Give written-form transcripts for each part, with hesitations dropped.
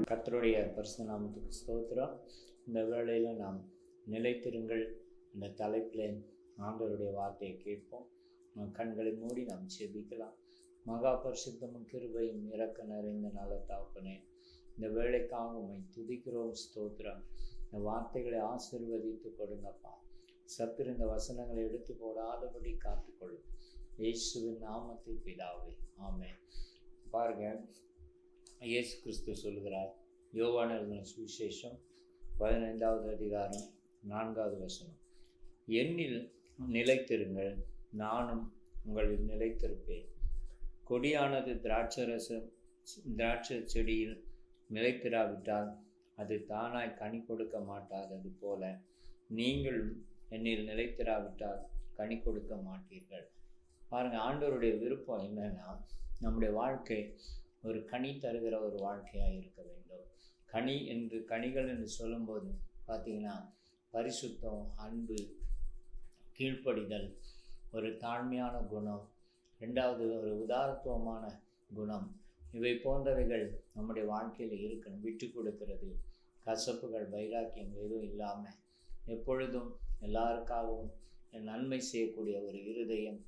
கர்த்தருடைய பரிசுத்த நாமத்துக்கு ஸ்தோத்திரம். இந்த வேளையில் நாம் நிலைத்திருங்கள் இந்த தலைப்பில் ஆண்டவருடைய வார்த்தையை கேட்போம். கண்களை மூடி நாம் செபிக்கலாம். மகா பரிசுத்தமும் கிருபையும் இரக்க நிறைந்த நல்ல தகப்பனே, இந்த வேளைக்காக உம்மை துதிக்கிறோம், ஸ்தோத்திரம். இந்த வார்த்தைகளை ஆசீர்வதித்து கொடுங்கப்பா. சத்துரு இந்த வசனங்களை எடுத்து போடாதபடி காத்துக்கொள்ளும். இயேசுவின் நாமத்தில் பிதாவே, ஆமென். பாருங்க, இயேசு கிறிஸ்து சொல்கிறார், யோவான் எழுதின சுவிசேஷம் 15வது அதிகாரம் 4வது வசனம், என்னில் நிலைத்திருங்கள், நானும் உங்களில் நிலைத்திருப்பேன். கொடியானது திராட்சை செடியில் நிலைத்திராவிட்டால் அது தானாய் கனி கொடுக்க மாட்டாதது போல நீங்களும் என்னில் நிலைத்திராவிட்டால் கனி கொடுக்க மாட்டீர்கள். பாருங்கள், ஆண்டவருடைய விருப்பம் என்னன்னா, நம்முடைய வாழ்க்கை ஒரு கனி தருகிற ஒரு வாழ்க்கையாக இருக்க வேண்டும். கனிகள் என்று சொல்லும்போது பார்த்திங்கன்னா, பரிசுத்தம், அன்பு, கீழ்ப்படிதல், ஒரு தாழ்மையான குணம், ரெண்டாவது ஒரு உதாரத்துவமான குணம், இவை போன்றவைகள் நம்முடைய வாழ்க்கையில் இருக்கணும். விட்டு கொடுக்கிறது, கசப்புகள், வைராக்கியம் எதுவும் இல்லாமல் எப்பொழுதும் எல்லாருக்காகவும் நன்மை செய்யக்கூடிய ஒரு இருதயம்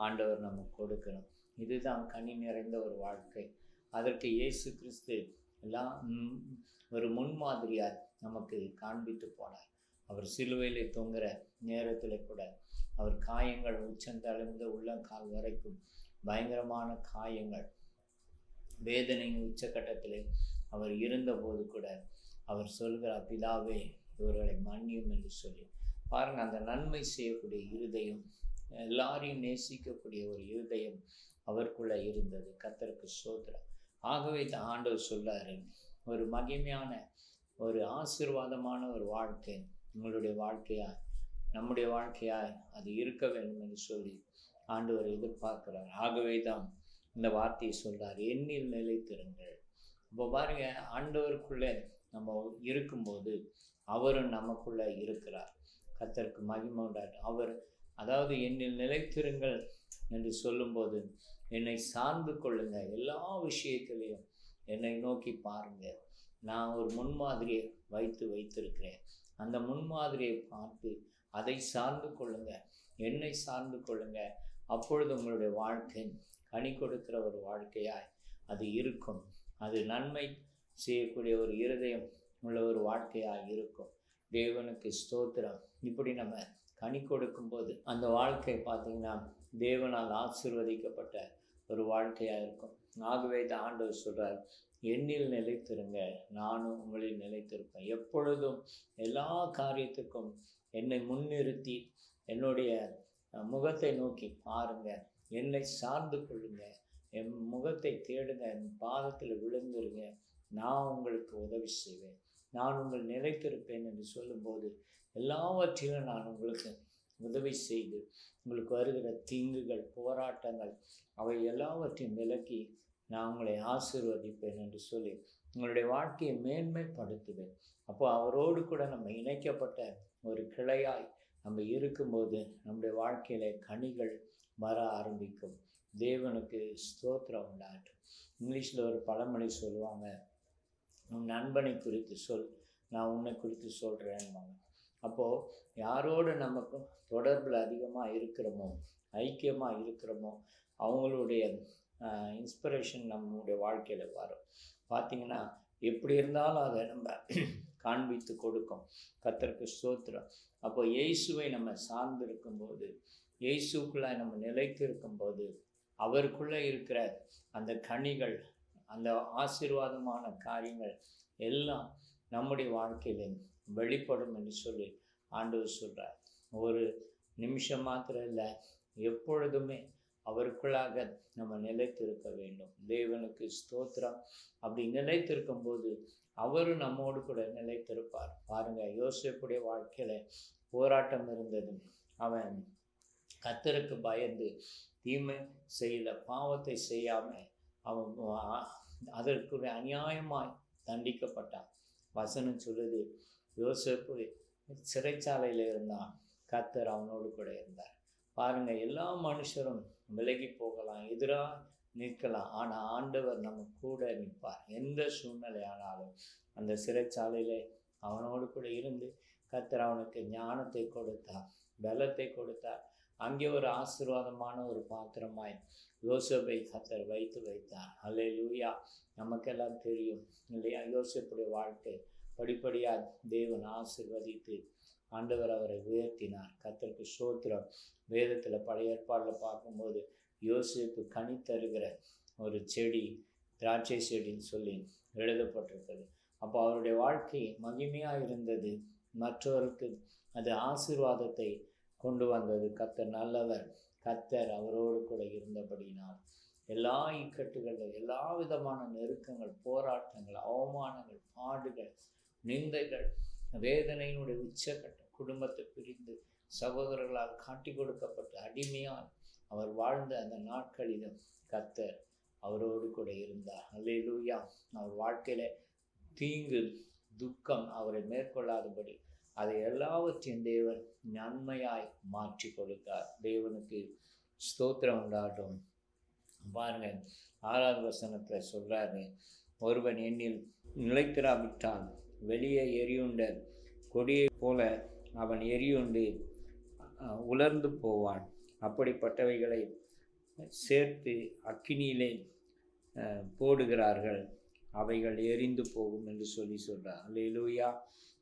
ஆண்டவர் நமக்கு கொடுக்கணும். இதுதான் கனி நிறைந்த ஒரு வாழ்க்கை. அதற்கு இயேசு கிறிஸ்து எல்லாம் ஒரு முன்மாதிரியார் நமக்கு காண்பித்து போனார். அவர் சிலுவையிலே தொங்குற நேரத்தில் கூட அவர் காயங்கள் உச்சந்தளர்ந்த உள்ளங்கால் வரைக்கும் பயங்கரமான காயங்கள், வேதனையின் உச்சக்கட்டத்தில் அவர் இருந்தபோது கூட அவர் சொல்கிறார், பிதாவே இவர்களை மன்னியும் என்று சொல்லி. பாருங்கள், அந்த நன்மை செய்யக்கூடிய இருதயம், எல்லாரையும் நேசிக்கக்கூடிய ஒரு இருதயம் அவருக்குள்ளே இருந்தது. கர்த்தருக்கு ஸ்தோத்திரம். ஆகவே தான் ஆண்டவர் சொல்றாரு, ஒரு மகிமையான ஒரு ஆசீர்வாதமான ஒரு வாழ்க்கை உங்களுடைய வாழ்க்கையாய், நம்முடைய வாழ்க்கையாய் அது இருக்க வேண்டும் என்று சொல்லி ஆண்டவர் எதிர்பார்க்கிறார். ஆகவே தான் இந்த வார்த்தையை சொல்றார், எண்ணில் நிலைத்திருங்கள். இப்போ பாருங்க, ஆண்டவருக்குள்ளே நம்ம இருக்கும்போது அவரும் நமக்குள்ளே இருக்கிறார். கர்த்தருக்கு மகிமை உண்டாட்டும். அவர் அதாவது எண்ணில் நிலைத்திருங்கள் என்று சொல்லும்போது, என்னை சார்ந்து கொள்ளுங்க, எல்லா விஷயத்திலையும் என்னை நோக்கி பாருங்க, நான் ஒரு முன்மாதிரியை வைத்திருக்கிறேன். அந்த முன்மாதிரியை பார்த்து அதை சார்ந்து கொள்ளுங்க, என்னை சார்ந்து கொள்ளுங்க. அப்பொழுது உங்களுடைய வாழ்க்கை கனி கொடுக்கிற ஒரு வாழ்க்கையாய் அது இருக்கும். அது நன்மை செய்யக்கூடிய ஒரு இருதயம் உள்ள ஒரு வாழ்க்கையாய் இருக்கும். தேவனுக்கு ஸ்தோத்திரம். இப்படி நம்ம கனி கொடுக்கும்போது அந்த வாழ்க்கை பார்த்திங்கன்னா தேவனால் ஆசீர்வதிக்கப்பட்ட ஒரு வாழ்க்கையாக இருக்கும். ஆகவே தான் ஆண்டவர் சொல்கிறார், என்னில் நிலைத்திருங்க, நானும் உங்களில் நிலைத்திருப்பேன். எப்பொழுதும் எல்லா காரியத்துக்கும் என்னை முன்னிறுத்தி என்னுடைய முகத்தை நோக்கி பாருங்க, என்னை சார்ந்து கொள்ளுங்க, என் முகத்தை தேடுங்க, என் பாதத்தில் விழுந்துருங்க, நான் உங்களுக்கு உதவி செய்வேன், நான் உங்கள் நிலைத்திருப்பேன் என்று சொல்லும்போது எல்லாவற்றிலும் நான் உங்களுக்கு உதவி செய்து உங்களுக்கு வருகிற தீங்குகள், போராட்டங்கள், அவை எல்லாவற்றையும் விலக்கி நான் உங்களை ஆசீர்வதிப்பேன் என்று சொல்லி உங்களுடைய வாழ்க்கையை மேன்மைப்படுத்துவேன். அப்போ அவரோடு கூட நம்ம இணைக்கப்பட்ட ஒரு கிளையாய் நம்ம இருக்கும்போது நம்முடைய வாழ்க்கையில கனிகள் வர ஆரம்பிக்கும். தேவனுக்கு ஸ்தோத்திரம் உண்டாட்டும். இங்கிலீஷில் ஒரு பழமொழி சொல்லுவாங்க, உன் நண்பனை குறித்து சொல், நான் உன்னை குறித்து சொல்கிறேன்வாங்க. அப்போது யாரோடு நமக்கு தொடர்பில் அதிகமாக இருக்கிறோமோ, ஐக்கியமாக இருக்கிறோமோ, அவங்களுடைய இன்ஸ்பிரேஷன் நம்மளுடைய வாழ்க்கையில் வரும். பார்த்திங்கன்னா, எப்படி இருந்தாலும் அதை நம்ம காண்பித்து கொடுக்கும். கர்த்தருக்கு ஸ்தோத்திரம். அப்போ இயேசுவை நம்ம சார்ந்து இருக்கும்போது, இயேசுக்குள்ளே நம்ம நிலைத்து இருக்கும்போது, அவருக்குள்ளே இருக்கிற அந்த கனிகள், அந்த ஆசீர்வாதமான காரியங்கள் எல்லாம் நம்முடைய வாழ்க்கையில் வெளிப்படும் என்று சொல்லி ஆண்டவர் சொல்கிறார். ஒரு நிமிஷம் மாத்திரம் இல்லை, எப்பொழுதுமே அவருக்குள்ளாக நம்ம நிலைத்திருக்க வேண்டும். தேவனுக்கு ஸ்தோத்திரம். அப்படி நிலைத்திருக்கும் போது அவரும் நம்மோடு கூட நிலைத்திருப்பார். பாருங்கள், யோசேப்புடைய வாழ்க்கையில் போராட்டம் இருந்தது. அவன் கர்த்தருக்கு பயந்து தீமை செய்யல, பாவத்தை செய்யாமல் அவன் அதற்கு அநியாயமாய் தண்டிக்கப்பட்டான். வசனம் சொல்லுது, யோசேப்பு சிறைச்சாலையில் இருந்தான், கர்த்தர் அவனோடு கூட இருந்தார். பாருங்கள், எல்லா மனுஷரும் விலகி போகலாம், எதிராக நிற்கலாம். ஆனால் ஆண்டவர் நம்ம கூட நிற்பார். எந்த சூழ்நிலை ஆனாலும் அந்த சிறைச்சாலையிலே அவனோடு கூட இருந்து கர்த்தர் அவனுக்கு ஞானத்தை கொடுத்தார், பலத்தை கொடுத்தார். அங்கே ஒரு ஆசீர்வாதமான ஒரு பாத்திரமாய் யோசேப்பை கர்த்தர் வைத்தார். அல்லேலூயா. நமக்கெல்லாம் தெரியும் இல்லையா, யோசேப்புடைய வாழ்க்கை படிப்படியாக தேவன் ஆசீர்வதித்து ஆண்டவர் அவரை உயர்த்தினார். கர்த்தருக்கு ஸ்தோத்திரம். வேதத்தில் பழைய ஏற்பாடில் பார்க்கும்போது யோசேப்பு கனி தருகிற ஒரு செடி, திராட்சை செடின்னு சொல்லி எழுதப்பட்டிருக்கிறது. அப்போ அவருடைய வாழ்க்கை மகிமையாக இருந்தது, மற்றவருக்கு அது ஆசீர்வாதத்தை கொண்டு வந்தது. கர்த்தர் நல்லவர், கர்த்தர் அவரோடு கூட இருந்தபடினால் எல்லா இக்கட்டுகள், எல்லா விதமான நெருக்கங்கள், போராட்டங்கள், அவமானங்கள், பாடுகள், நிந்தைகள், வேதனையினுடைய உச்சக்கட்டம், குடும்பத்தை பிரிந்து சகோதரர்களால் காட்டி கொடுக்கப்பட்ட அடிமையால் அவர் வாழ்ந்த அந்த நாட்களிலும் கர்த்தர் அவரோடு கூட இருந்தார். அல்லேலூயா. அவர் வாழ்க்கையில தீங்கு, துக்கம் அவரை மேற்கொள்ளாதபடி அதை எல்லாவற்றையும் தேவன் நன்மையாய் மாற்றி கொடுத்தார். தேவனுக்கு ஸ்தோத்திரம் உண்டாட்டும். பாருங்க, 6வது வசனத்தில் சொல்றாரு, ஒருவன் என்னில் நிலைத்திராவிட்டால் வெளியே எரியுண்ட கொடியை போல அவன் எரியுண்டு உலர்ந்து போவான். அப்படிப்பட்டவைகளை சேர்த்து அக்கினியிலே போடுகிறார்கள், அவைகள் எரிந்து போகும் என்று சொல்றார். அல்லேலூயா.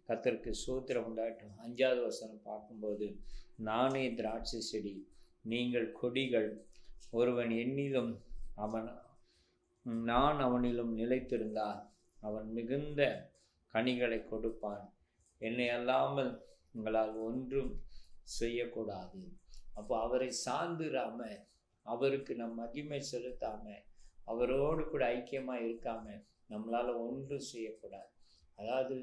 கர்த்தருக்கு ஸ்தோத்திரம் உண்டாட்டும். 5வது வசனம் பார்க்கும்போது, நானே திராட்சை செடி, நீங்கள் கொடிகள். ஒருவன் என்னிலும் நான் அவனிலும் நிலைத்திருந்தால் அவன் மிகுந்த கனிகளை கொடுப்பான். என்னை அல்லாமல் உங்களால் ஒன்றும் செய்யக்கூடாது. அப்போ அவரை சார்ந்துராம, அவருக்கு நம் மகிமை செலுத்தாம, அவரோடு கூட ஐக்கியமாக இருக்காம நம்மளால் ஒன்றும் செய்யக்கூடாது. அதாவது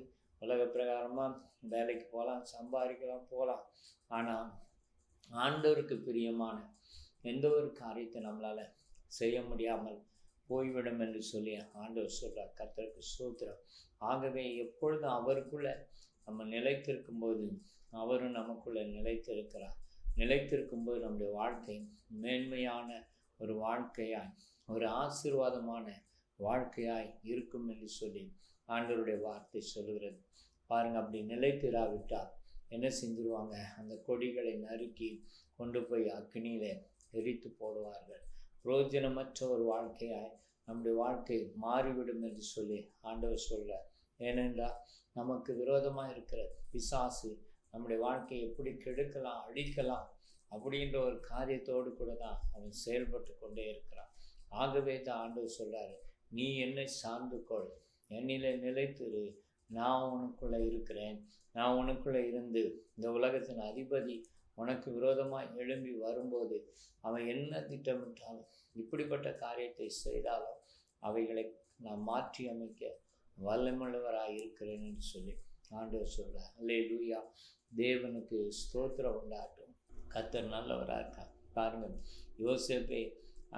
உலக பிரகாரமாக வேலைக்கு போகலாம், சம்பாதிக்கலாம், போகலாம். ஆனால் ஆண்டவருக்கு பிரியமான எந்த ஒரு காரியத்தை நம்மளால் செய்ய முடியாமல் போய்விடும் என்று சொல்லி ஆண்டவர் சொல்கிறார். கர்த்தருக்கு ஸ்தோத்திரம். ஆகவே எப்பொழுதும் அவருக்குள்ள நம்ம நிலைத்திருக்கும்போது அவரும் நமக்குள்ள நிலைத்திருக்கிறார். நிலைத்திருக்கும்போது நம்முடைய வாழ்க்கை மேன்மையான ஒரு வாழ்க்கையாய், ஒரு ஆசீர்வாதமான வாழ்க்கையாய் இருக்கும் என்று சொல்லி ஆண்டவருடைய வார்த்தை சொல்லுகிறது. பாருங்க, அப்படி நிலைத்திராவிட்டால் என்ன செஞ்சிருவாங்க? அந்த கொடிகளை நறுக்கி கொண்டு போய் அக்னியில எரித்து போடுவார்கள். பிரயோஜனமற்ற ஒரு வாழ்க்கையாய் நம்முடைய வாழ்க்கை மாறிவிடும் என்று சொல்லி ஆண்டவர் சொல்றார். ஏனென்றால் நமக்கு விரோதமாக இருக்கிற பிசாசு நம்முடைய வாழ்க்கையை எப்படி கெடுக்கலாம், அழிக்கலாம் அப்படின்ற ஒரு காரியத்தோடு கூட தான் அவன் செயல்பட்டு கொண்டே இருக்கிறான். ஆகவே தான் ஆண்டவர் சொல்றாரு, நீ என்னை சார்ந்து கொள், என்னிலே நிலைத்திரு, நான் உனக்குள்ள இருக்கிறேன். நான் உனக்குள்ள இருந்து இந்த உலகத்தின் அதிபதி உனக்கு விரோதமாக எழும்பி வரும்போது அவன் என்ன திட்டமிட்டாலும், இப்படிப்பட்ட காரியத்தை செய்தாலும் அவைகளை நான் மாற்றி அமைக்க வல்லமுள்ளவராக இருக்கிறேன் என்று சொல்லி ஆண்டவர் சொல்றார். அல்லேலூயா. தேவனுக்கு ஸ்தோத்திரம் உண்டாட்டும். கர்த்தர் நல்லவராக இருக்கார். பாருங்க, யோசேப்பை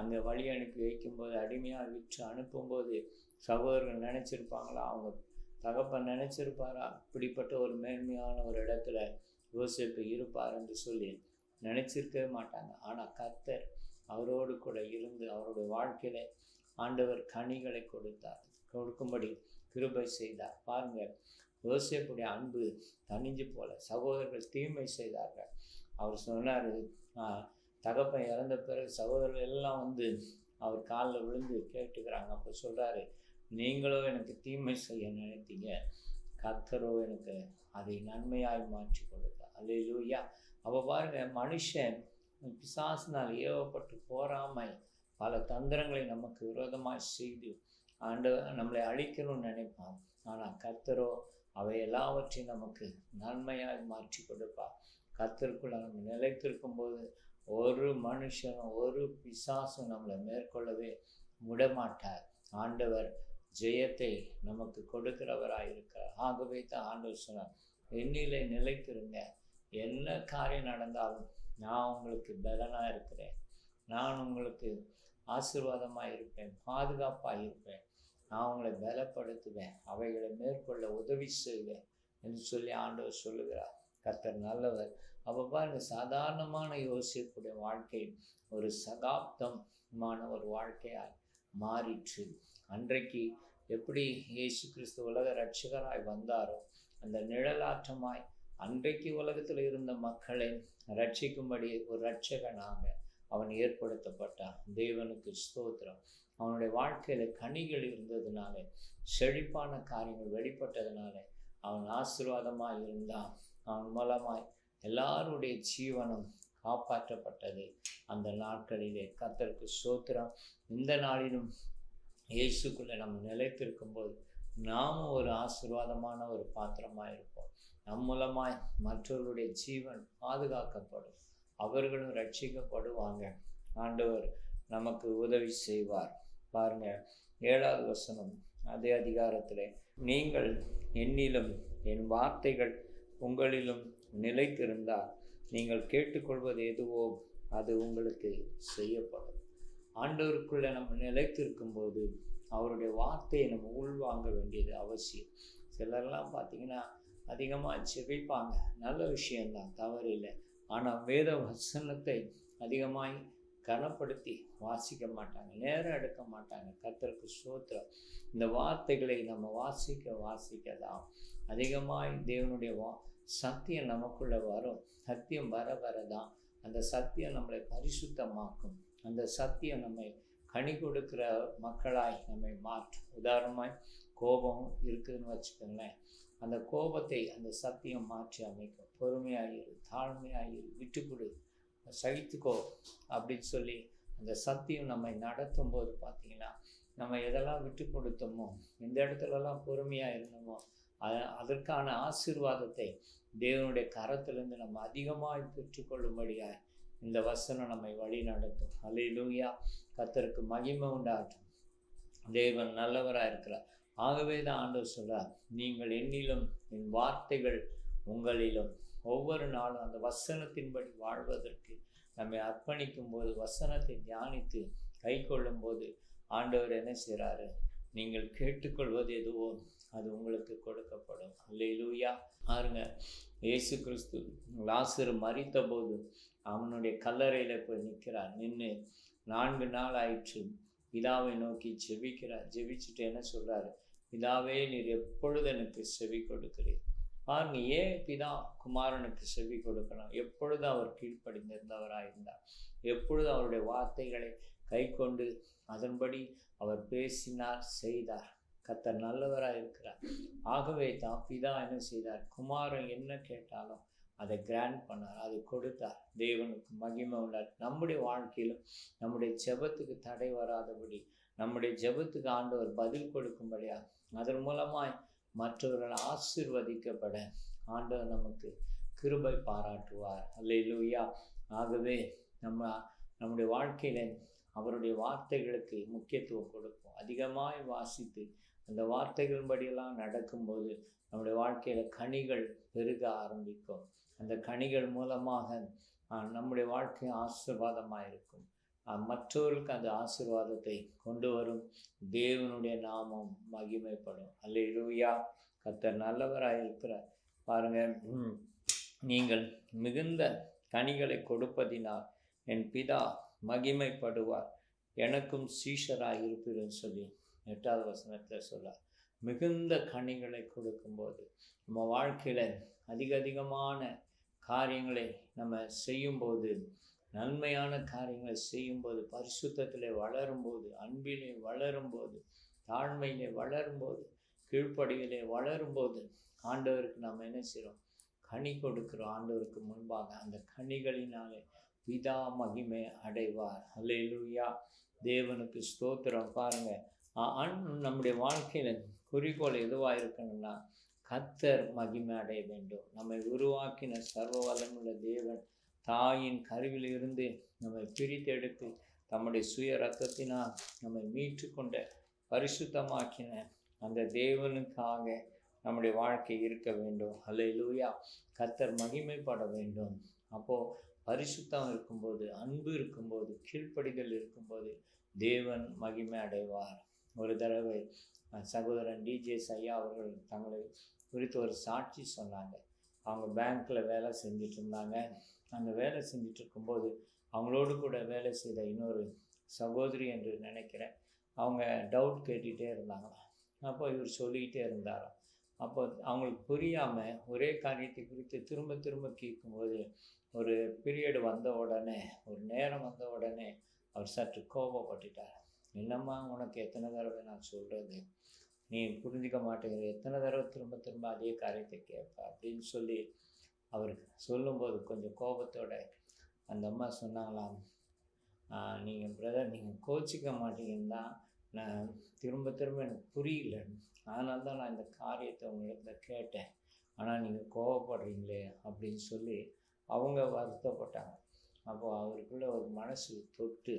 அங்கே வழி அனுப்பி வைக்கும்போது, அடிமையாக விற்று அனுப்பும்போது சகோதரர்கள் நினச்சிருப்பாங்களா, அவங்க தகப்பன் நினச்சிருப்பாரா இப்படிப்பட்ட ஒரு மேன்மையான ஒரு இடத்துல யோசேப்பு இருப்பார் என்று சொல்லி நினச்சிருக்கவே மாட்டாங்க. ஆனால் கர்த்தர் அவரோடு கூட இருந்து அவருடைய வாழ்க்கையில ஆண்டவர் கனிகளை கொடுக்கும்படி கிருபை செய்தார். பாருங்க, யோசேப்புடைய அன்பு தனிஞ்சு போல சகோதரர்கள் தீமை செய்தார்கள். அவர் சொன்னார், தகப்பன் இறந்த பிறகு சகோதரர்கள் எல்லாம் வந்து அவர் காலில் விழுந்து கேட்டுக்கிறாங்க. அப்போ சொல்கிறாரு, நீங்களோ எனக்கு தீமை செய்ய நினைத்தீங்க, கர்த்தரோ எனக்கு அதை நன்மையாய் மாற்றி கொடுத்தார். அல்லேலூயா. அப்போ பாருங்க, மனுஷன் பிசாசினால் ஏவப்பட்டு போராமை பல தந்திரங்களை நமக்கு விரோதமாக செய்து நம்மளை அழிக்கணும்னு நினைப்பான். ஆனால் கர்த்தரோ அவை எல்லாவற்றையும் நமக்கு நன்மையாய் மாற்றி கொடுப்பார். கர்த்தருக்குள்ள நம்ம நிலைத்திருக்கும் போது ஒரு மனுஷனும் ஒரு பிசாசும் நம்மளை மேற்கொள்ளவே விடமாட்டார். ஆண்டவர் ஜெயத்தை நமக்கு கொடுக்கிறவராயிருக்கிறார். ஆகவே தான் ஆண்டவர் சொன்னார், என்னிலே நிலைத்திருங்க, என்ன காரியம் நடந்தாலும் நான் உங்களுக்கு பலனாக இருக்கிறேன், நான் உங்களுக்கு ஆசீர்வாதமாக இருப்பேன், பாதுகாப்பாக இருப்பேன், நான் உங்களை பலப்படுத்துவேன், அவைகளை மேற்கொள்ள உதவி செய்வேன் என்று சொல்லி ஆண்டவர் சொல்லுகிறார். கர்த்தர் நல்லவர். அப்போ பாருங்க, சாதாரணமான யோசிப்புடைய வாழ்க்கை ஒரு சகாப்தமான ஒரு வாழ்க்கையாய் மாறிற்று. அன்றைக்கு எப்படி இயேசு கிறிஸ்து உலக இரட்சகராய் வந்தாரோ அந்த நிழலாற்றமாய் அன்றைக்கு உலகத்தில் இருந்த மக்களை ரட்சிக்கும்படி ஒரு இரட்சகனாக அவன் ஏற்படுத்தப்பட்டான். தேவனுக்கு ஸ்தோத்திரம். அவனுடைய வாழ்க்கையில கனிகள் இருந்ததுனால, செழிப்பான காரியங்கள் வெளிப்பட்டதுனால அவன் ஆசீர்வாதமாய் இருந்தான். அவன் மூலமாய் எல்லாருடைய ஜீவனம் காப்பாற்றப்பட்டது அந்த நாட்களிலே. கர்த்தருக்கு ஸ்தோத்திரம். இந்த நாளிலும் இயேசுக்குள்ளே நம்ம நிலைத்திருக்கும் போது நாமும் ஒரு ஆசீர்வாதமான ஒரு பாத்திரமாக இருப்போம். நம் மூலமாய் மற்றவர்களுடைய ஜீவன் பாதுகாக்கப்படும், அவர்களும் ரட்சிக்கப்படுவாங்க. ஆண்டவர் நமக்கு உதவி செய்வார். பாருங்க, 7வது வசனம் அதே அதிகாரத்திலே, நீங்கள் என்னிலும் என் வார்த்தைகள் உங்களிலும் நிலைத்திருந்தால் நீங்கள் கேட்டுக்கொள்வது எதுவோ அது உங்களுக்கு செய்யப்படும். ஆண்டவருக்குள்ளே நம்ம நிலைத்திருக்கும் போது அவருடைய வார்த்தையை நம்ம உள்வாங்க வேண்டியது அவசியம். சிலர்லாம் பார்த்தீங்கன்னா அதிகமாக செபிப்பாங்க, நல்ல விஷயம்தான், தவறு இல்லை. ஆனால் வேத வசனத்தை அதிகமாய் கனப்படுத்தி வாசிக்க மாட்டாங்க, நேரம் எடுக்க மாட்டாங்க. கர்த்தருக்கு ஸ்தோத்திரம். இந்த வார்த்தைகளை நம்ம வாசிக்க தான் அதிகமாய் தேவனுடைய சத்தியம் நமக்குள்ளே வரும். சத்தியம் வர வரதான் அந்த சத்தியம் நம்மளை பரிசுத்தமாக்கும். அந்த சத்தியம் நம்மை கனி கொடுக்கிற மக்களாய் நம்மை மாற்றும். உதாரணமாய் கோபம் இருக்குதுன்னு வச்சுக்கோங்களேன், அந்த கோபத்தை அந்த சத்தியம் மாற்றி அமைக்கும். பொறுமையாயிரு, தாழ்மையாயிரு, விட்டுக்கொடு, சகித்துக்கோ அப்படின்னு சொல்லி அந்த சத்தியம் நம்மை நடத்தும் போது பார்த்தீங்கன்னா, நம்ம எதெல்லாம் விட்டு கொடுத்தோமோ, எந்த இடத்துலலாம் பொறுமையாக இருந்தோமோ, அதற்கான ஆசீர்வாதத்தை தேவனுடைய கரத்திலிருந்து நம்ம அதிகமாக பெற்றுக்கொள்ளும்படியாய் இந்த வசனம் நம்மை வழி நடத்தும். அல்லேலூயா. கர்த்தருக்கு மகிமை உண்டாகட்டும். தேவன் நல்லவராக இருக்கிறார். ஆகவே தான் ஆண்டவர் சொல்றார், நீங்கள் என்னிலும் என் வார்த்தைகள் உங்களிலும். ஒவ்வொரு நாளும் அந்த வசனத்தின்படி வாழ்வதற்கு நம்மை அர்ப்பணிக்கும் போது, வசனத்தை தியானித்து கை கொள்ளும் போது ஆண்டவர் என்ன செய்கிறாரு, நீங்கள் கேட்டுக்கொள்வது எதுவோ அது உங்களுக்கு கொடுக்கப்படும். அல்லேலூயா. பாருங்க, இயேசு கிறிஸ்து லாசரு மரித்த போது அவனுடைய கல்லறையில் போய் நிற்கிறார். நின்று 4 நாள் ஆயிற்று. பிதாவை நோக்கி ஜெபிக்கிறார். ஜெபிச்சுட்டு என்ன சொல்றாரு, பிதாவே நீர் எப்பொழுது எனக்கு செவி கொடுக்கிறீர். பாருங்க, ஏன் பிதா குமாரனுக்கு செவி கொடுக்கணும்? எப்பொழுது அவர் கீழ்ப்படிந்திருந்தவராயிருந்தார், எப்பொழுது அவருடைய வார்த்தைகளை கை கொண்டு அதன்படி அவர் பேசினார், செய்தார். கர்த்தர் நல்லவராக இருக்கிறார். ஆகவே தான் பிதா என்ன செய்தார், குமாரன் என்ன கேட்டாலும் அதை கிராண்ட் பண்ணார், அதை கொடுத்தார். தேவனுக்கு மகிமை உண்டார். நம்முடைய வாழ்க்கையிலும் நம்முடைய ஜெபத்துக்கு தடை வராதபடி, நம்முடைய ஜெபத்துக்கு ஆண்டவர் பதில் கொடுக்கும்படியா, அதன் மூலமாய் மற்றவர்கள் ஆசீர்வதிக்கப்பட ஆண்டவர் நமக்கு கிருபை பாராட்டுவார். அல்லேலூயா. ஆகவே நம்முடைய வாழ்க்கையில அவருடைய வார்த்தைகளுக்கு முக்கியத்துவம் கொடுப்போம். அதிகமாய் வாசித்து அந்த வார்த்தைகளின்படியெல்லாம் நடக்கும்போது நம்முடைய வாழ்க்கையில் கனிகள் பெருக ஆரம்பிக்கும். அந்த கனிகள் மூலமாக நம்முடைய வாழ்க்கை ஆசீர்வாதமாக இருக்கும். மற்றவர்களுக்கு அந்த ஆசீர்வாதத்தை கொண்டு வரும். தேவனுடைய நாமம் மகிமைப்படும். அல்லேலூயா. கர்த்தர் நல்லவராக இருக்கிறார். பாருங்க, நீங்கள் மிகுந்த கனிகளை கொடுப்பதினால் என் பிதா மகிமைப்படுவார், எனக்கும் சீஷராக இருப்பீர்கள் சொல்லி 8வது வசனத்தில் சொல்றார். மிகுந்த கனிகளை கொடுக்கும்போது நம்ம வாழ்க்கையில் அதிகமான காரியங்களை நம்ம செய்யும்போது, நன்மையான காரியங்களை செய்யும்போது, பரிசுத்தத்திலே வளரும்போது, அன்பிலே வளரும்போது, தாழ்மையிலே வளரும்போது, கீழ்ப்படியிலே வளரும்போது ஆண்டவருக்கு நம்ம என்ன செய்கிறோம், கனி கொடுக்கிறோம். ஆண்டவருக்கு முன்பாக அந்த கனிகளினாலே பிதா மகிமை அடைவார். அல்லேலூயா. தேவனுக்கு ஸ்தோத்திரம். பாருங்க, நம்முடைய வாழ்க்கையில குறிக்கோள் எதுவாக இருக்கணும்னா, கர்த்தர் மகிமை அடைய வேண்டும். நம்மை உருவாக்கின சர்வ வல்லமுள்ள தேவன் தாயின் கருவில் இருந்து நம்மை பிரித்தெடுத்து தம்முடைய சுய ரத்தத்தினால் நம்மை மீட்டு கொண்ட பரிசுத்தமாக்கின அந்த தேவனுக்காக நம்முடைய வாழ்க்கை இருக்க வேண்டும். அல்லேலூயா. கர்த்தர் மகிமைப்பட வேண்டும். அப்போது பரிசுத்தம் இருக்கும்போது, அன்பு இருக்கும்போது, கீழ்ப்படிதல் இருக்கும்போது தேவன் மகிமை அடைவார். ஒரு தடவை சகோதரன் டிஜே ஐயா அவர்கள் தங்களை குறித்து ஒரு சாட்சி சொன்னாங்க. அவங்க பேங்க்கில் வேலை செஞ்சிட்டு இருந்தாங்க. அந்த வேலை செஞ்சிட்டு இருக்கும்போது அவங்களோடு கூட வேலை செய்த இன்னொரு சகோதரி என்று நினைக்கிறேன், அவங்க டவுட் கேட்டுகிட்டே இருந்தாங்களாம். அப்போ இவர் சொல்லிக்கிட்டே இருந்தாராம். அப்போ அவங்களுக்கு புரியாமல் ஒரே காரியத்தை குறித்து திரும்ப திரும்ப கேட்கும்போது ஒரு பீரியட் வந்த உடனே, ஒரு நேரம் வந்த உடனே அவர் சற்று கோபப்பட்டுட்டார். என்னம்மா உனக்கு எத்தனை தடவை நான் சொல்கிறது, நீ புரிஞ்சிக்க மாட்டேங்கிற, எத்தனை தடவை திரும்ப திரும்ப அதே காரியத்தை கேட்ப அப்படின்னு சொல்லி அவருக்கு சொல்லும்போது கொஞ்சம் கோபத்தோட அந்த அம்மா சொன்னாங்களாம், நீங்கள் பிரதர் நீங்கள் கோச்சிக்க மாட்டீங்கன்னா, நான் திரும்ப திரும்ப எனக்கு புரியல, அதனால தான் நான் இந்த காரியத்தை உங்களிடத்துல கேட்டேன், ஆனால் நீங்கள் கோபப்படுறீங்களே அப்படின்னு சொல்லி அவங்க வருத்தப்பட்டாங்க. அப்போது அவருக்குள்ள ஒரு மனசு தொட்டு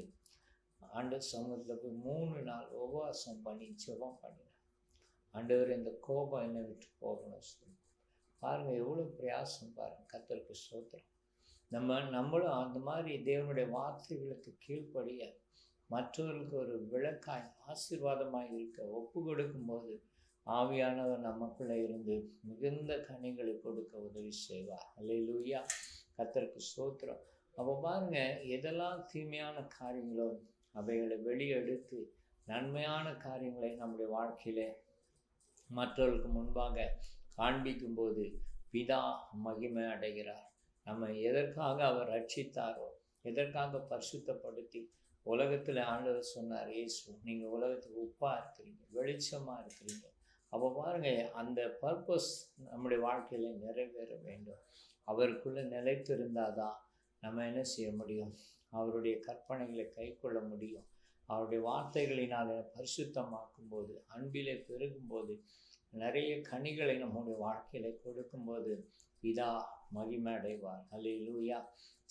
ஆண்டவர் சமூகத்தில் போய் 3 நாள் உபவாசம் பண்ணி ஜெபம் பண்ணினார். ஆண்டவர் இந்த கோபம் என்னை விட்டு போகணும் சொல்லி. பாருங்கள் எவ்வளோ பிரயாசம் பாருங்கள். கர்த்தருக்கு ஸ்தோத்திரம். நம்மளும் அந்த மாதிரி தேவனுடைய வார்த்தைகளுக்கு கீழ்ப்படிய மற்றவர்களுக்கு ஒரு விளக்காய் ஆசீர்வாதமாய் இருக்க ஒப்பு கொடுக்கும்போது ஆவியானவர் நமக்குள்ளே இருந்து மிகுந்த கனிகளை கொடுக்க உதவி செய்வார். அல்லேலூயா, கர்த்தருக்கு ஸ்தோத்திரம். அப்போ பாருங்க, எதெல்லாம் தீமையான காரியங்களோ அவைகளை வெளியெடுத்து நன்மையான காரியங்களை நம்முடைய வாழ்க்கையிலே மற்றவர்களுக்கு முன்பாக காண்பிக்கும்போது பிதா மகிமை அடைகிறார். நம்ம எதற்காக அவர் ரட்சித்தாரோ, எதற்காக பரிசுத்தப்படுத்தி உலகத்தில் ஆண்டவர் சொன்னார், இயேசு நீங்கள் உலகத்துக்கு உப்பாக இருக்கிறீங்க, வெளிச்சமாக இருக்கிறீங்க. அப்போ பாருங்கள், அந்த பர்பஸ் நம்முடைய வாழ்க்கையில் நிறைவேற வேண்டும். அவருக்குள்ளே நிலைத்திருந்தால் தான் நம்ம என்ன செய்ய முடியும், அவருடைய கற்பனைகளை கை கொள்ள முடியும். அவருடைய வார்த்தைகளினால் பரிசுத்தமாக்கும் போது, அன்பிலே பெருகும்போது, நிறைய கனிகளை நம்முடைய வாழ்க்கையில் கொடுக்கும்போது பிதா மகிமை அடைவார். அல்லேலூயா.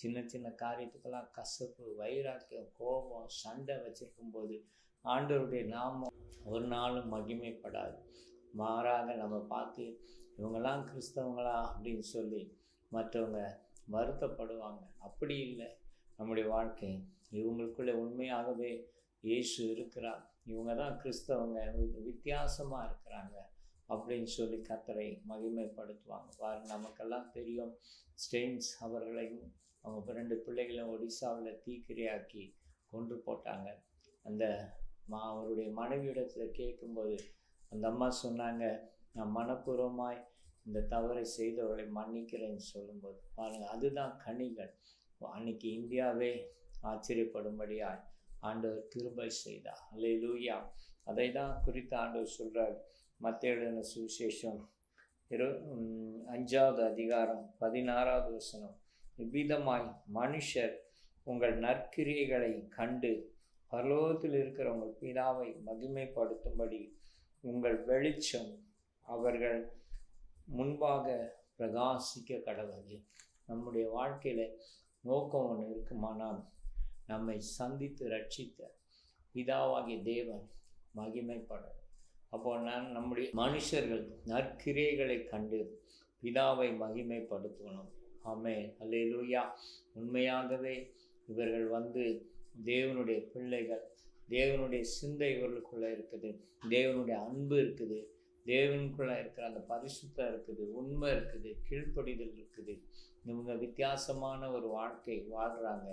சின்ன சின்ன காரியத்துக்கெல்லாம் கசப்பு, வைராக்கியம், கோபம், சண்டை வச்சிருக்கும்போது ஆண்டவருடைய நாமம் ஒரு நாளும் மகிமைப்படாது. மாறாக நம்ம பார்த்து இவங்கெல்லாம் கிறிஸ்தவங்களா அப்படின்னு சொல்லி மற்றவங்க வருத்தப்படுவாங்க. அப்படி இல்லை, நம்முடைய வாழ்க்கை இவங்களுக்குள்ளே உண்மையாகவே இயேசு இருக்கிறார், இவங்க தான் கிறிஸ்தவங்க, வித்தியாசமாக இருக்கிறாங்க அப்படின்னு சொல்லி கர்த்தரை மகிமைப்படுத்துவாங்க. பாருங்கள், நமக்கெல்லாம் தெரியும், ஸ்டெயின்ஸ் அவர்களையும் அவங்க 2 பிள்ளைகளும் ஒடிசாவில் தீக்கிரையாக்கி கொன்று போட்டாங்க. அந்த அவருடைய மனைவியிடத்தில் கேட்கும்போது அந்த அம்மா சொன்னாங்க, நான் மனப்பூர்வமாய் இந்த தவறை செய்தவர்களை மன்னிக்கிறேன்னு சொல்லும்போது பாருங்கள், அதுதான் கனிகள். அன்னைக்கு இந்தியாவே ஆச்சரியப்படும்படியாய் ஆண்டவர் கிருபை செய்தார். அல்லேலூயா. அதை தான் குறித்து ஆண்டவர் சொல்கிறார். மத்தேயு எழுதின சுவிசேஷம் 5வது அதிகாரம் 16வது வசனம், இவ்விதமாய் மனுஷர் உங்கள் நற்கிரியைகளை கண்டு பரலோகத்தில் இருக்கிற உங்கள் பிதாவை மகிமைப்படுத்தும்படி உங்கள் வெளிச்சம் அவர்கள் முன்பாக பிரகாசிக்க கடவுளே. நம்முடைய வாழ்க்கையில் நோக்கம் ஒன்று இருக்குமானால், நம்மை சந்தித்து ரட்சித்த பிதாவாகிய தேவன் மகிமைப்படும். அப்போ நம்முடைய மனுஷர்கள் நற்கிரியைகளை கண்டு பிதாவை மகிமைப்படுத்தணும். ஆமென், அல்லேலூயா. உண்மையாகவே இவர்கள் தேவனுடைய பிள்ளைகள், தேவனுடைய சிந்தை இவர்களுக்குள்ளே இருக்குது, தேவனுடைய அன்பு இருக்குது, தேவனுக்குள்ளே இருக்கிற அந்த பரிசுத்தம் இருக்குது, உண்மை இருக்குது, கீழ்ப்படிதல் இருக்குது. இவங்க வித்தியாசமான ஒரு வாழ்க்கை வாழ்கிறாங்க.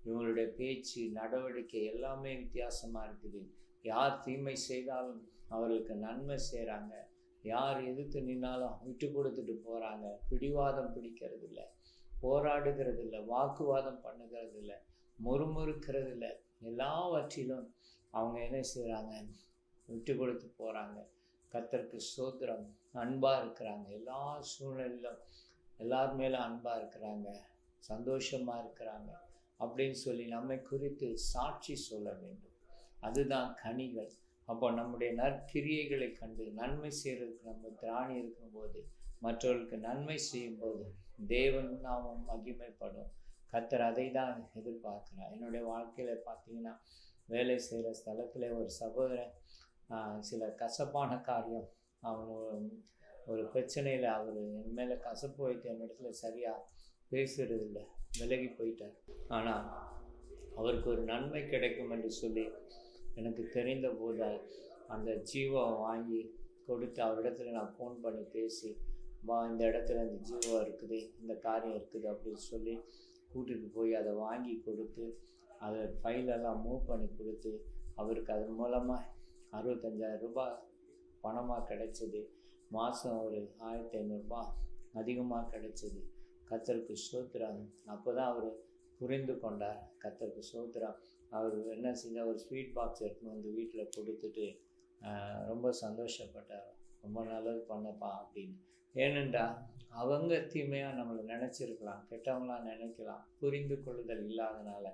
இவங்களுடைய பேச்சு, நடவடிக்கை எல்லாமே வித்தியாசமாக இருக்குது. யார் தீமை செய்தாலும் அவர்களுக்கு நன்மை செய்கிறாங்க. யார் எதிர்த்து நின்னாலும் விட்டு கொடுத்துட்டு போகிறாங்க. பிடிவாதம் பிடிக்கிறது இல்லை, போராடுகிறது இல்லை, வாக்குவாதம் பண்ணுகிறது இல்லை, முறுமுறுக்கிறது இல்லை. எல்லாவற்றிலும் அவங்க என்ன செய்கிறாங்க, விட்டு கொடுத்து போகிறாங்க. கர்த்தருக்கு ஸ்தோத்திரம். அன்பாக இருக்கிறாங்க. எல்லா சூழ்நிலையிலும் எல்லார் மேலும் அன்பாக இருக்கிறாங்க, சந்தோஷமாக இருக்கிறாங்க அப்படின்னு சொல்லி நம்மை குறித்து சாட்சி சொல்ல வேண்டும். அதுதான் கனிகள். அப்போ நம்முடைய நற்கிரியைகளை கண்டு நன்மை செய்கிறதுக்கு நம்ம திராணி இருக்கும்போது, மற்றவர்களுக்கு நன்மை செய்யும்போது தேவன் நாமம் மகிமைப்படும். கர்த்தர் அதை தான் எதிர்பார்க்கிறார். என்னுடைய வாழ்க்கையில் பார்த்தீங்கன்னா, வேலை செய்கிற ஸ்தலத்தில் ஒரு சகோதரன் சில கசப்பான காரியம், அவங்க ஒரு பிரச்சனையில் அவர் என் மேலே கசப்பு வைத்து என் இடத்துல சரியாக பேசுகிறதில்லை, விலகி போயிட்டார். ஆனால் அவருக்கு ஒரு நன்மை கிடைக்கும் என்று சொல்லி எனக்கு தெரிந்த போது அந்த ஜீவம் வாங்கி கொடுத்து அவரிடத்துல நான் ஃபோன் பண்ணி பேசி வா இந்த இடத்துல இந்த ஜீவம் இருக்குது, இந்த காரியம் இருக்குது அப்படின்னு சொல்லி கூட்டிகிட்டு போய் அதை வாங்கி கொடுத்து அதை ஃபைலெல்லாம் மூவ் பண்ணி கொடுத்து அவருக்கு அதன் மூலமாக 65,000 ரூபாய் பணமாக கிடைச்சிது. மாதம் ஒரு 1,500 ரூபாய் அதிகமாக கிடைச்சிது. கர்த்தருக்கு ஸ்தோத்திரம். அப்போ தான் அவர் புரிந்து கொண்டார். கர்த்தருக்கு ஸ்தோத்திரம். அவர் என்ன செஞ்சால் ஒரு ஸ்வீட் பாக்ஸ் எடுத்துன்னு வந்து வீட்டில் கொடுத்துட்டு ரொம்ப சந்தோஷப்பட்டார். ரொம்ப நல்லது பண்ணப்பா அப்படின்னு. ஏனென்றா அவங்க தீமையாக நம்மளை நினச்சிருக்கலாம், கெட்டவங்களாம் நினைக்கலாம், புரிந்து கொள்ளுதல் இல்லாதனால.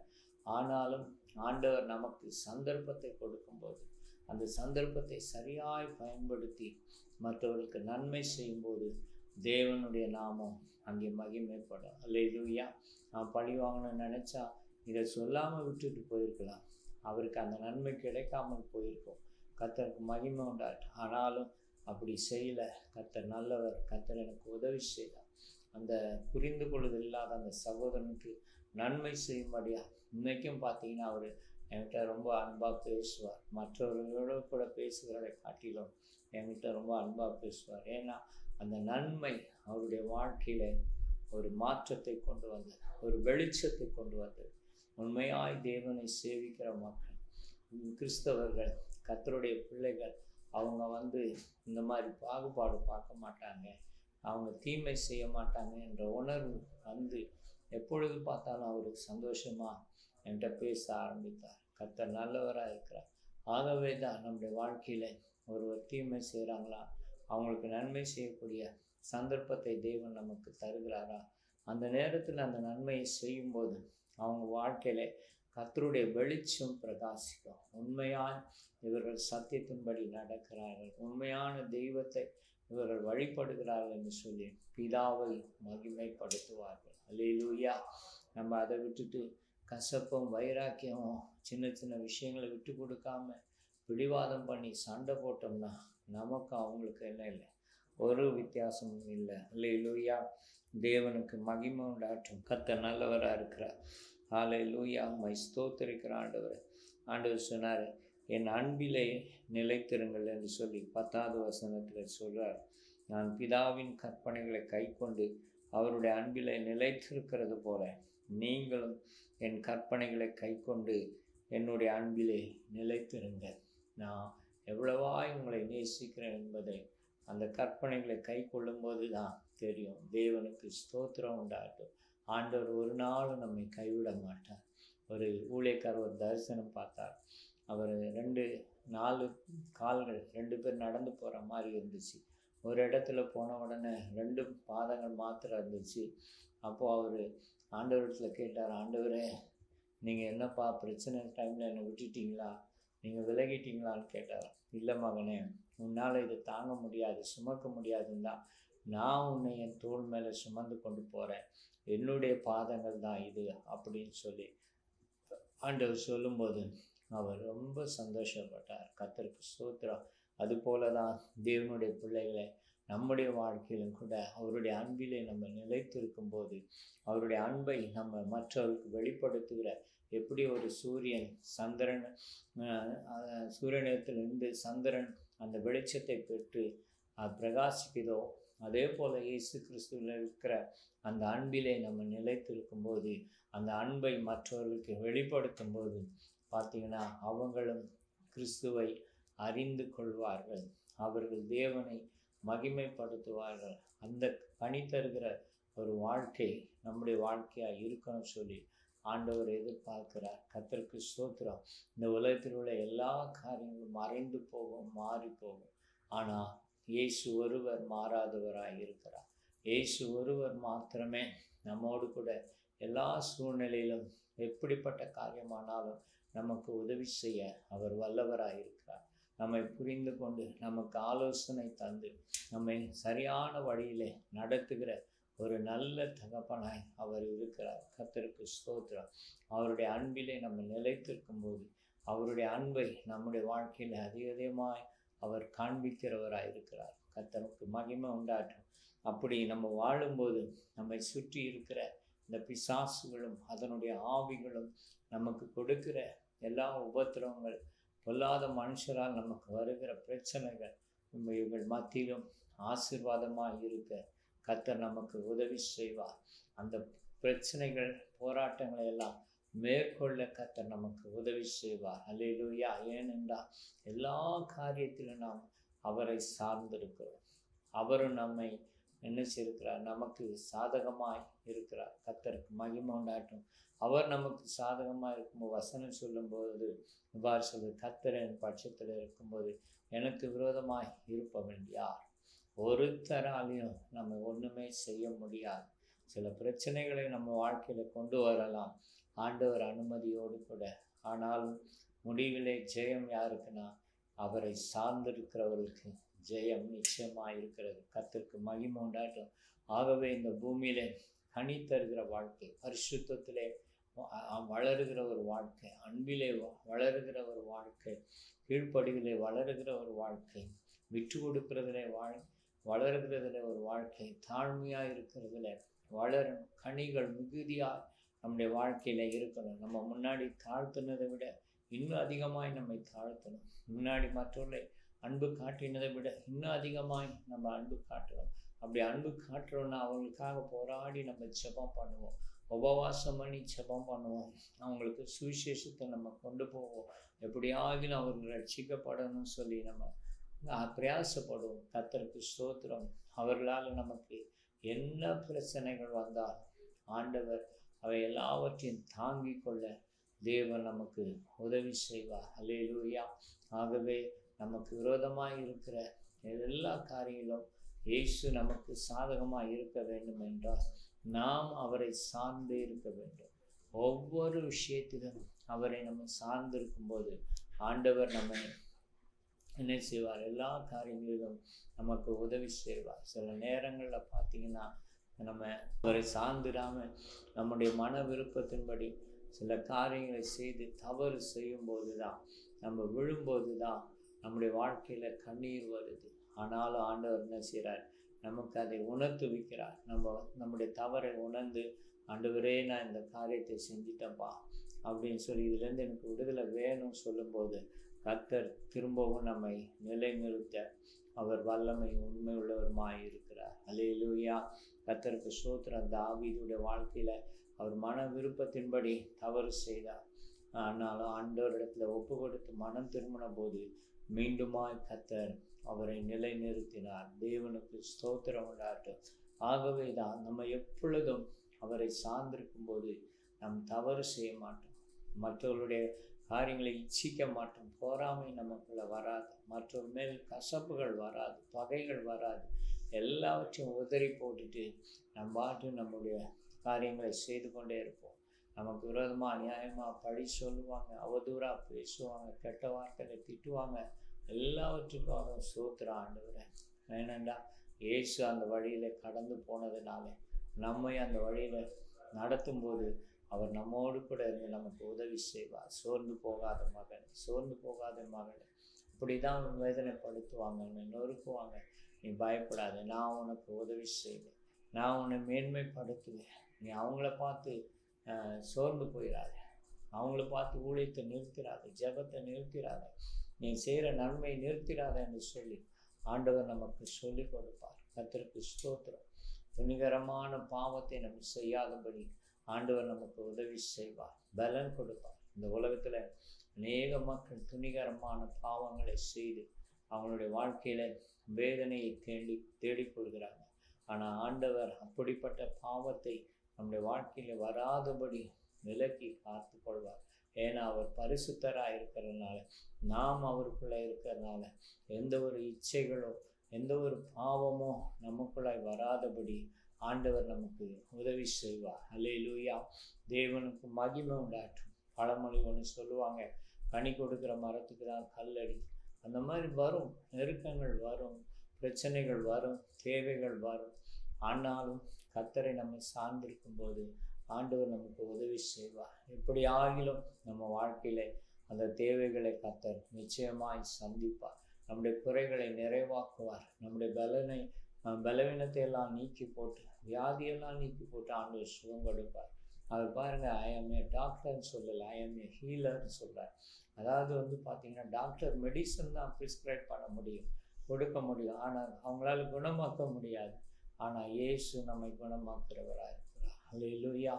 ஆனாலும் ஆண்டவர் நமக்கு சந்தர்ப்பத்தை கொடுக்கும்போது அந்த சந்தர்ப்பத்தை சரியாய் பயன்படுத்தி மற்றவர்களுக்கு நன்மை செய்யும்போது தேவனுடைய நாமம் அங்கே மகிமைப்படும். அல்லேலூயா. நான் பழி வாங்கணும்னு நினச்சா இதை சொல்லாமல் விட்டுட்டு போயிருக்கலாம், அவருக்கு அந்த நன்மை கிடைக்காமல் போயிருக்கும். கர்த்தருக்கு மகிமை உண்டாட்டு. ஆனாலும் அப்படி செய்யலை. கர்த்தர் நல்லவர். கர்த்தர் எனக்கு உதவி செய்தார். அந்த புரிந்து கொள்ளுதல் இல்லாத அந்த சகோதரனுக்கு நன்மை செய்யும்படியா இன்றைக்கும் பார்த்தீங்கன்னா அவர் என்கிட்ட ரொம்ப அன்பாக பேசுவார். மற்றவர்களோடு கூட பேசுகிறதை காட்டிலும் என்கிட்ட ரொம்ப அன்பாக பேசுவார். ஏன்னா அந்த நன்மை அவருடைய வாழ்க்கையில் ஒரு மாற்றத்தை கொண்டு வந்தது, ஒரு வெளிச்சத்தை கொண்டு வந்தது. உண்மையாய் தேவனை சேவிக்கிற மக்கள், கிறிஸ்தவர்கள், கர்த்தருடைய பிள்ளைகள், அவங்க இந்த மாதிரி பாகுபாடு பார்க்க மாட்டாங்க, அவங்க தீமை செய்ய மாட்டாங்க என்ற உணர்வு எப்பொழுது பார்த்தாலும் அவருக்கு சந்தோஷமாக என்கிட்ட பேச ஆரம்பித்தார். கர்த்தர் நல்லவராக இருக்கிறார். ஆகவே தான் நம்முடைய வாழ்க்கையில் ஒருவர் தீமை செய்கிறாங்களா, அவங்களுக்கு நன்மை செய்யக்கூடிய சந்தர்ப்பத்தை தேவன் நமக்கு தருகிறாரா, அந்த நேரத்தில் அந்த நன்மையை செய்யும்போது அவங்க வாழ்க்கையில் கர்த்தருடைய வெளிச்சம் பிரகாசிக்கும். உண்மையாய் இவர்கள் சத்தியத்தின்படி நடக்கிறார்கள், உண்மையான தெய்வத்தை இவர்கள் வழிபடுகிறார்கள் என்று சொல்லி பிதாவை மகிமைப்படுத்துவார்கள். அல்லேலூயா. நம்ம அதை விட்டுட்டு கசப்பும் வைராக்கியமும் சின்ன சின்ன விஷயங்களை விட்டு கொடுக்காம பிடிவாதம் பண்ணி சண்டை போட்டோம்னா நமக்கு அவங்களுக்கு என்ன இல்லை, ஒரு வித்தியாசமும் இல்லை. அல்லேலூயா. தேவனுக்கு மகிமை உண்டாட்டும். கர்த்தர் நல்லவராக இருக்கிறார். ஹல்லேலூயா. மை ஸ்தோத்திரிக்கிற ஆண்டவர். ஆண்டவர் சொன்னார், என் அன்பிலே நிலைத்திருங்கள் என்று சொல்லி 10வது வசனத்தில் சொல்கிறார். நான் பிதாவின் கற்பனைகளை கைக்கொண்டு அவருடைய அன்பிலே நிலைத்திருக்கிறது போல நீங்களும் என் கற்பனைகளை கைக்கொண்டு என்னுடைய அன்பிலே நிலைத்திருங்கள். நான் எவ்வளவாய் உங்களை நேசிக்கிறேன் என்பதை அந்த கற்பனைகளை கை கொள்ளும்போது தான் தெரியும். தேவனுக்கு ஸ்தோத்திரம் உண்டாட்டும். ஆண்டவர் ஒரு நாளும் நம்மை கைவிட மாட்டார். ஒரு ஊழியக்காரர் ஒரு தரிசனம் பார்த்தார். அவர் 4 கால்கள் 2 பேர் நடந்து போகிற மாதிரி இருந்துச்சு. ஒரு இடத்துல போன உடனே 2 பாதங்கள் மாத்திரம் இருந்துச்சு. அப்போது அவர் ஆண்டவரத்தில் கேட்டார், ஆண்டவரே நீங்கள் என்னப்பா பிரச்சனை டைமில் என்னை விட்டுட்டீங்களா, நீங்கள் விலகிட்டீங்களான்னு கேட்டார். இல்லை மகனே, உன்னால் இதை தாங்க முடியாது, சுமக்க முடியாதுன்னா நான் உன்னை என் தோள் மேலே சுமந்து கொண்டு போகிறேன், என்னுடைய பாதங்கள் தான் இது அப்படின்னு சொல்லி ஆண்டவர் சொல்லும்போது அவர் ரொம்ப சந்தோஷப்பட்டார். கர்த்தருக்கு ஸ்தோத்திரம். அதுபோல தான் தேவனுடைய பிள்ளைகளை நம்முடைய வாழ்க்கையிலும் கூட அவருடைய அன்பிலே நம்ம நிலைத்திருக்கும் போது அவருடைய அன்பை நம்ம மற்றவர்களுக்கு வெளிப்படுத்துகிற, எப்படி ஒரு சூரியனிடத்திலிருந்து சந்திரன் அந்த வெளிச்சத்தை பெற்று பிரகாசிக்குதோ, அதே போல் இயேசு கிறிஸ்துவில் இருக்கிற அந்த அன்பிலே நம்ம நிலைத்திருக்கும் போது அந்த அன்பை மற்றவர்களுக்கு வெளிப்படுத்தும் போது பார்த்திங்கன்னா அவங்களும் கிறிஸ்துவை அறிந்து கொள்வார்கள், அவர்கள் தேவனை மகிமைப்படுத்துவார்கள். அந்த பணி தருகிற ஒரு வாழ்க்கை நம்முடைய வாழ்க்கையாக இருக்கணும்னு சொல்லி ஆண்டவர் எதிர்பார்க்கிறார். கர்த்தருக்கு ஸ்தோத்திரம். இந்த உலகத்தில் உள்ள எல்லா காரியங்களும் மறைந்து போகும், மாறி போகும். ஆனால் இயேசு ஒருவர் மாறாதவராக இருக்கிறார். இயேசு ஒருவர் மாத்திரமே நம்மோடு கூட எல்லா சூழ்நிலையிலும் எப்படிப்பட்ட காரியமானாலும் நமக்கு உதவி செய்ய அவர் வல்லவராக இருக்கிறார். நம்மை புரிந்து கொண்டு நமக்கு ஆலோசனை தந்து நம்மை சரியான வழியிலே நடத்துகிற ஒரு நல்ல தகப்பனாய் அவர் இருக்கிறார். கர்த்தருக்கு ஸ்தோத்திரம். அவருடைய அன்பிலே நம்ம நிலைத்திருக்கும் போது அவருடைய அன்பை நம்முடைய வாழ்க்கையில் அதிகமாய் அவர் காண்பிக்கிறவராக இருக்கிறார். கர்த்தருக்கு மகிமை உண்டாட்டும். அப்படி நம்ம வாழும்போது நம்மை சுற்றி இருக்கிற இந்த பிசாசுகளும் அதனுடைய ஆவிகளும் நமக்கு கொடுக்கிற எல்லா உபத்திரவங்கள், பொல்லாத மனுஷரால் நமக்கு வருகிற பிரச்சனைகள் இவர்கள் மத்தியிலும் ஆசீர்வாதமாக இருக்க கர்த்தர் நமக்கு உதவி செய்வார். அந்த பிரச்சனைகள் போராட்டங்களை எல்லாம் மேற்கொள்ள கர்த்தர் நமக்கு உதவி செய்வார். அல்லேலூயா. ஏனென்றால் எல்லா காரியத்திலும் நாம் அவரை சார்ந்திருக்கிறோம். அவரும் நம்மை என்ன செய்திருக்கிறார்? நமக்கு சாதகமாய் இருக்கிறார். கர்த்தருக்கு மகிமை உண்டாட்டும். அவர் நமக்கு சாதகமாக இருக்கும்போது வசனம் சொல்லும்போது இவ்வாறு சொல்லு, கர்த்தர் என் பட்சத்தில் இருக்கும்போது எனக்கு விரோதமாய் இருப்பவன் யார்? ஒருத்தராலையும் நம்ம ஒன்றுமே செய்ய முடியாது. சில பிரச்சனைகளை நம்ம வாழ்க்கையில் கொண்டு வரலாம் ஆண்டவர் அனுமதியோடு கூட. ஆனாலும் முடிவிலே ஜெயம் யாருக்குன்னா அவரை சார்ந்திருக்கிறவர்களுக்கு ஜெயம் நிச்சயமாக இருக்கிறது. கர்த்தருக்கு மகிமை உண்டாட்டும். ஆகவே இந்த பூமியிலே கனி தருகிற வாழ்க்கை, பரிசுத்தத்திலே வளருகிற ஒரு வாழ்க்கை, அன்பிலே வளருகிற ஒரு வாழ்க்கை, கீழ்ப்படிவிலே வளருகிற ஒரு வாழ்க்கை, விட்டு கொடுக்கிறதுலே வளருகிறதுல ஒரு வாழ்க்கை, தாழ்மையாக இருக்கிறதுல வளரும் கனிகள் மிகுதியாக நம்முடைய வாழ்க்கையில் இருக்கணும். நம்ம முன்னாடி தாழ்த்தினதை விட இன்னும் அதிகமாய் நம்மை தாழ்த்தணும். முன்னாடி மற்றவர்களை அன்பு காட்டினதை விட இன்னும் அதிகமாய் நம்ம அன்பு காட்டணும். அப்படி அன்பு காட்டுறோன்னா அவங்களுக்காக போராடி நம்ம ஜெபம் பண்ணுவோம், உபவாசம் பண்ணி ஜெபம் பண்ணுவோம், அவங்களுக்கு சுவிசேஷத்தை நம்ம கொண்டு போவோம், எப்படியாகிலும் அவர்கள் ரட்சிக்கப்படணும்னு சொல்லி நம்ம பிரயாசப்படுவோம். கர்த்தருக்கு ஸ்தோத்திரம். அவர்களால் நமக்கு என்ன பிரச்சனைகள் வந்தால் ஆண்டவர் அவை எல்லாவற்றையும் தாங்கி கொள்ள தேவன் நமக்கு உதவி செய்வார். அல்லேலூயா. ஆகவே நமக்கு விரோதமாக இருக்கிற எல்லா காரியங்களும் இயேசு நமக்கு சாதகமாக இருக்க வேண்டும் என்றால் நாம் அவரை சார்ந்தே இருக்க வேண்டும். ஒவ்வொரு விஷயத்திலும் அவரை நம்ம சார்ந்திருக்கும்போது ஆண்டவர் நம்மை என்ன செய்வார்? எல்லா காரியங்களிலும் நமக்கு உதவி செய்வார். சில நேரங்களில் பார்த்தீங்கன்னா நம்ம அவரை சார்ந்திடாமல் நம்முடைய மன விருப்பத்தின்படி சில காரியங்களை செய்து தவறு செய்யும்போது தான், நம்ம விழும்போது தான் நம்முடைய வாழ்க்கையில் கண்ணீர் வருது. ஆனாலும் ஆண்டவர் என்ன செய்கிறார்? நமக்கு அதை உணர்த்து வைக்கிறார். நம்முடைய தவறை உணர்ந்து, ஆண்டவரே நான் இந்த காரியத்தை செஞ்சிட்டேன்ப்பா அப்படின்னு சொல்லி இதுலேருந்து எனக்கு விடுதலை வேணும்னு சொல்லும்போது கர்த்தர் திரும்பவும் நம்மை நிலைநிறுத்த அவர் வல்லமை உண்மை உள்ளவருமாய் இருக்கிறார். அல்லேலூயா. கர்த்தருக்கு ஸ்தோத்திரம். தாவீதுடைய வாழ்க்கையில் அவர் மன விருப்பத்தின்படி தவறு செய்தார். ஆனாலும் ஆண்டவரிடத்தில் ஒப்பு கொடுத்து மனம் திரும்பின போது மீண்டுமாய் கர்த்தர் அவரை நிலைநிறுத்தினார். தேவனுக்கு ஸ்தோத்திரம் உண்டாட்டும். ஆகவே தான் நம்ம எப்பொழுதும் அவரை சார்ந்திருக்கும் போது நாம் தவறு செய்ய மாட்டோம், மற்றவர்களுடைய காரியங்களை இச்சிக்க மாட்டோம், பொறாமை நமக்குள்ள வராது, மற்றொரு மேல் கசப்புகள் வராது, பகைகள் வராது. எல்லாவற்றையும் உதறி போட்டுட்டு நம் பாட்டு நம்முடைய காரியங்களை செய்து கொண்டே இருப்போம். நமக்கு விரோதமாக அநியாயமாக பழி சொல்லுவாங்க, அவதூறாக பேசுவாங்க, கெட்ட வார்த்தைகளை திட்டுவாங்க. எல்லாவற்றுக்காக ஸ்தோத்திர ஆண்டவரே. ஏனென்றா இயேசு அந்த வழியில் கடந்து போனதுனால நம்மை அந்த வழியில் நடத்தும்போது அவர் நம்மோடு கூட இருந்து நமக்கு உதவி செய்வார். சோர்ந்து போகாத மகன், சோர்ந்து போகாத மகன், இப்படி தான் வேதனைப்படுத்துவாங்க, நொறுக்குவாங்க, நீ பயப்படாத, நான் உனக்கு உதவி செய்வேன், நான் உன்னை மேன்மைப்படுத்துவேன். நீ அவங்கள பார்த்து சோர்ந்து போயிடாத, அவங்கள பார்த்து ஊழியத்தை நிறுத்திடாத, ஜெபத்தை நிறுத்திடாத, நீ செய்கிற நன்மையை நிறுத்திடாத என்று சொல்லி ஆண்டவர் நமக்கு சொல்லி கொடுப்பார். கர்த்தருக்கு ஸ்தோத்திரம். துணிகரமான பாவத்தை நம்ம செய்யாதபடி ஆண்டவர் நமக்கு உதவி செய்வார், பலன் கொடுப்பார். இந்த உலகத்தில் அநேக மக்கள் துணிகரமான பாவங்களை செய்து அவங்களுடைய வாழ்க்கையில் வேதனையை தேடிக்கொள்கிறாங்க. ஆனால் ஆண்டவர் அப்படிப்பட்ட பாவத்தை நம்முடைய வாழ்க்கையில் வராதபடி விலக்கி காத்து கொள்வார். ஏன்னா அவர் பரிசுத்தராக இருக்கிறதுனால, நாம் அவருக்குள்ளே இருக்கிறதுனால எந்த ஒரு இச்சைகளோ எந்த ஒரு பாவமோ நமக்குள்ளாய் வராதபடி ஆண்டவர் நமக்கு உதவி செய்வார். அல்லேலூயா. தேவனுக்கு மகிமை உண்டாட்டும். பழமொழி ஒன்று சொல்லுவாங்க, கனி கொடுக்குற மரத்துக்கு தான் கல்லடி. அந்த மாதிரி வரும், நெருக்கங்கள் வரும், பிரச்சனைகள் வரும், தேவைகள் வரும். ஆனாலும் கர்த்தரை நம்ம சார்ந்திருக்கும் போது ஆண்டவர் நமக்கு உதவி செய்வார். எப்படி ஆகிலும் நம்ம வாழ்க்கையில் அந்த தேவைகளை கர்த்தர் நிச்சயமாய் சந்திப்பார். நம்முடைய குறைகளை நிறைவாக்குவார். நம்முடைய பலவீனத்தை எல்லாம் நீக்கி போட்டு, வியாதியெல்லாம் நீக்கி போட்டு ஆண்டவர் சுகம் கொடுப்பார். அவர் பாருங்கள், ஐ எம் ஏ டாக்டர்னு சொல்லலை, ஐ எம் ஏ ஹீலர்னு சொல்கிறார். அதாவது பார்த்தீங்கன்னா டாக்டர் மெடிசன் தான் ப்ரிஸ்கிரைப் பண்ண முடியும், கொடுக்க முடியும், ஆனால் அவங்களால குணமாக்க முடியாது. ஆனால் இயேசு நம்மை குணமாக்குறவராக இருக்கிறார். அல்லேலூயா.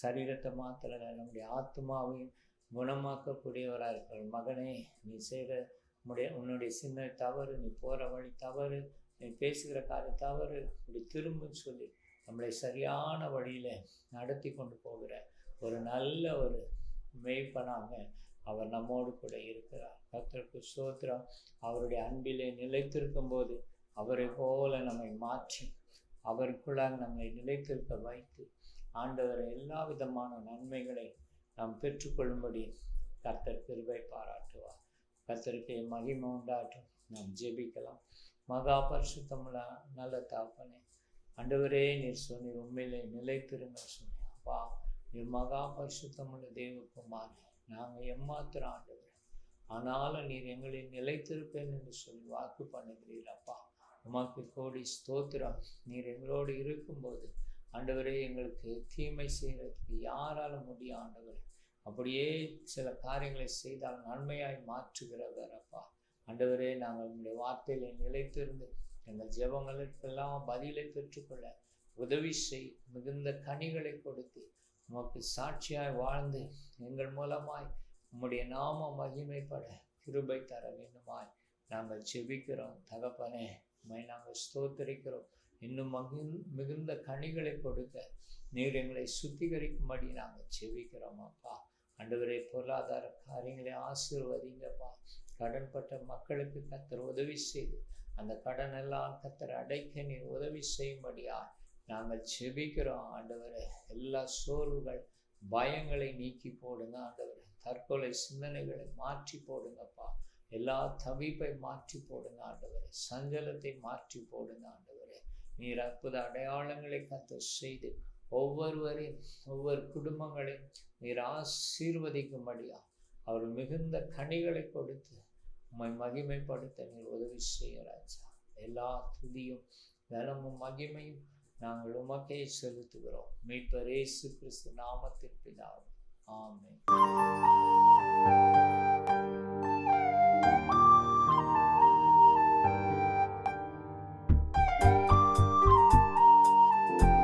சரீரத்தை மாத்திர நம்முடைய ஆத்மாவையும் குணமாக்கக்கூடியவராக இருக்கிறார். மகனே, நீ செய்கிற உன்னுடைய சின்ன தவறு, நீ போகிற வழி தவறு, நீ பேசுகிற காரியம் தவறு, இப்படி திரும்புன்னு சொல்லி நம்மளை சரியான வழியில் நடத்தி கொண்டு போகிற ஒரு நல்ல ஒரு மேய்ப்பனாக அவர் நம்மோடு கூட இருக்கிறார். கர்த்தருக்கு ஸ்தோத்திரம். அவருடைய அன்பிலே நிலைத்திருக்கும் போது அவரை போல நம்மை மாற்றி அவருக்குள்ளாக நம்மை நிலைத்திருக்க வைத்து ஆண்டவர் எல்லா விதமான நன்மைகளை நாம் பெற்றுக்கொள்ளும்படி கர்த்தர் கிருபை பாராட்டுவார். கர்த்தருக்கு மகிமை உண்டாட்டும். நாம் ஜெபிக்கலாம். மகா பரிசுத்தமுள்ள நல்ல தகப்பனே, ஆண்டவரே, நீர் சொன்னீர் உண்மையிலே நிலைத்திருங்கள் சொன்னீர். அப்பா, நீர் மகா பரிசுத்தமுள்ள தேவகுமார். நாங்கள் எம்மாத்திரம் ஆண்டவர், ஆனாலும் நீர் எங்களில் நிலைத்திருப்பேன் என்று சொல்லி வாக்கு பண்ணுகிறீர். அப்பா, உமக்கு கோடி ஸ்தோத்திரம். நீர் எங்களோடு இருக்கும்போது ஆண்டவரே, எங்களுக்கு தீமை செய்கிறதுக்கு யாரால முடியும் ஆண்டவரே. அப்படியே சில காரியங்களை செய்தால் நன்மையாய் மாற்றுகிறவர். அப்பா ஆண்டவரே, நாங்கள் உங்களுடைய வார்த்தையில நிலைத்திருந்து எங்கள் ஜெபங்களுக்கெல்லாம் பதிலை பெற்றுக்கொள்ள உதவி செய். மிகுந்த கனிகளை கொடுத்து உமக்கு சாட்சியாய் வாழ்ந்து எங்கள் மூலமாய் உம்முடைய நாம மகிமைப்பட கிருபை தர வேண்டுமாய் நாங்கள் செபிக்கிறோம். தகப்பனே, உம்மை நாங்கள் ஸ்தோத்திரிக்கிறோம். இன்னும் மிகுந்த கனிகளை கொடுக்க நீர் எங்களை சுத்திகரிக்கும்படி நாங்கள் செபிக்கிறோம். அப்பா ஆண்டவரே, பொருளாதார காரியங்களை ஆசீர்வதிங்கப்பா. கடன்பட்ட மக்களுக்கு கர்த்தர் உதவி செய்து அந்த கடன் எல்லாம் கர்த்தர் அடைக்க நீர் உதவி செய்யும்படியா நாங்கள் செபிக்கிறோம். ஆண்டவரே, எல்லா சோர்வுகள் பயங்களை நீக்கி போடுங்க ஆண்டவரே. தற்கொலை சிந்தனைகளை மாற்றி போடுங்கப்பா. எல்லா தவிப்பை மாற்றி போடுங்க ஆண்டவரே. சஞ்சலத்தை மாற்றி போடுங்க ஆண்டவரே. நீர் அற்புத அடையாளங்களை கர்த்தர் செய்து ஒவ்வொருவரையும் ஒவ்வொரு குடும்பங்களையும் நீர் ஆசீர்வதிக்கும்படியா அவர் மிகுந்த கனிகளை கொடுத்து உம்மை மகிமைப்படுத்த நீர் உதவி செய்யறாச்சா. எல்லா துதியும் கனமும் மகிமையும் நாங்கள் உமக்கே செலுத்துகிறோம். மீட்பர் இயேசு கிறிஸ்து நாமத்தின் பிதாவே, ஆமென்.